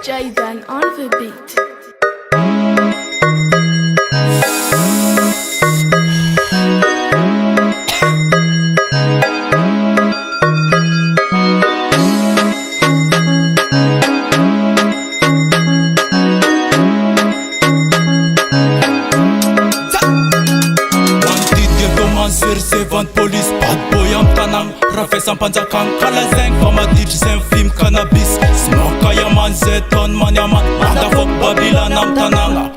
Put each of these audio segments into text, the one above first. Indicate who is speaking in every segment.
Speaker 1: Jaydan on the beat.
Speaker 2: Servant police, bad boy am tanang Rafes am panjakang, kalazeng Pamadip sen film cannabis Smoke yaman, zeton man yaman Motherfuck Babylon am tanang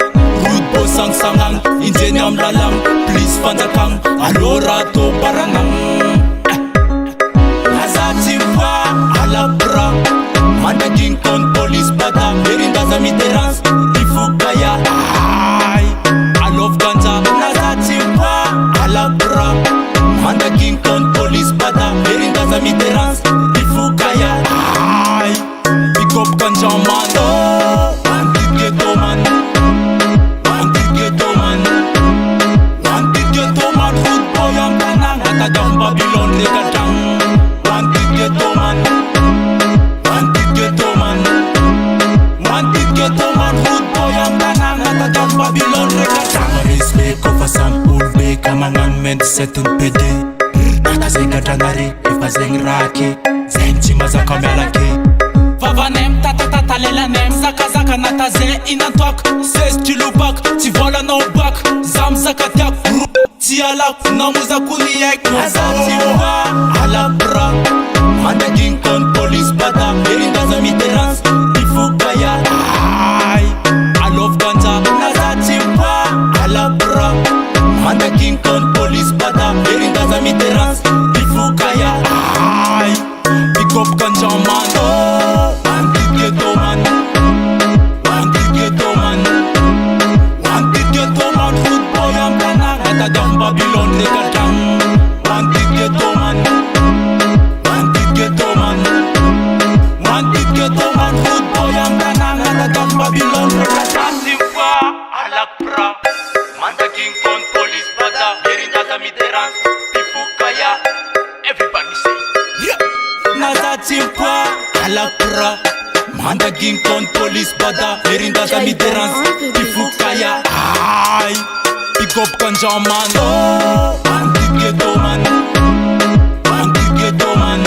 Speaker 2: Rude boy sang sangang Injeni am lalang, please panjakang Alora to baranang Nazatimpa, alabra Managing kon police bada Merinda za miterans, ifugaya Ay, I love ganja Nazatimpa, alabra Manda King Kong police bada Merinda za miterans Ifukaya Ay Pick up ganja man Wanted ghetto man Wanted ghetto man Wanted ghetto man Food boy am tanang Nata down Babylon rekatang Wanted ghetto man Wanted ghetto man Wanted ghetto man Food boy am tanang Nata down Babylon rekatang Respect of some old bake Amangan men set un PD Nata zeka tanare Ifa zeng rake Zeng chima za kamelake Vava nem tata tata lela nem Zaka zaka nata ze inantwak 16 kilo bak Ti vola no bak Zam zaka tiak Ti alak Namuza kuni ek Azati wa Alabra Manda King Kong police bada Merinda za miterans Ifugaya Ay I love ganja Nazati wa Alabra Manda King Kong police bada Merinda za miterans Ifugaya Ay Pick up ganja man Wanted ghetto man Wanted ghetto man Wanted ghetto man Food boy am tanang Nata down Babylon rekatang Wanted ghetto man Wanted ghetto man Wanted ghetto man Food boy am tanang Nata down Babylon rekatang Simpa alakra Manda King Kong police bada Merinda za miterans Ifukaya Everybody say yeah. Nazatimpa alakra Manda King Kong police bada Merinda za miterans Ifukaya Ay Pick up ganja man Wanted ghetto man Wanted ghetto man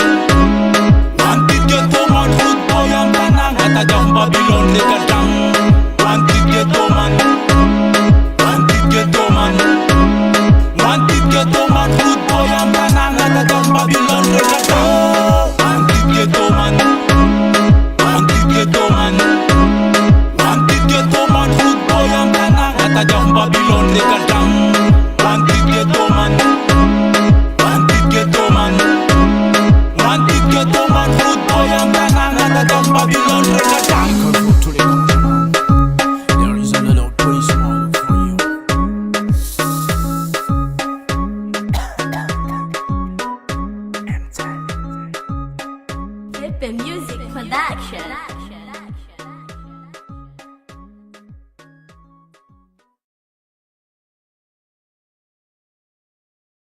Speaker 2: Wanted ghetto man Food boy am tanang Nata down Babylon rekatang Wanted ghetto man Wanted ghetto man Wanted ghetto man Food boy am tanang Nata down Babylon rekatang Wanted ghetto man Wanted ghetto man Wanted ghetto man Food boy am tanang Nata down Babylon rekatang Wanted ghetto man Wanted ghetto man Wanted ghetto man Food boy am tanang Nata down Babylon rekatang
Speaker 3: There is a little police model for you.
Speaker 1: Hip and music production.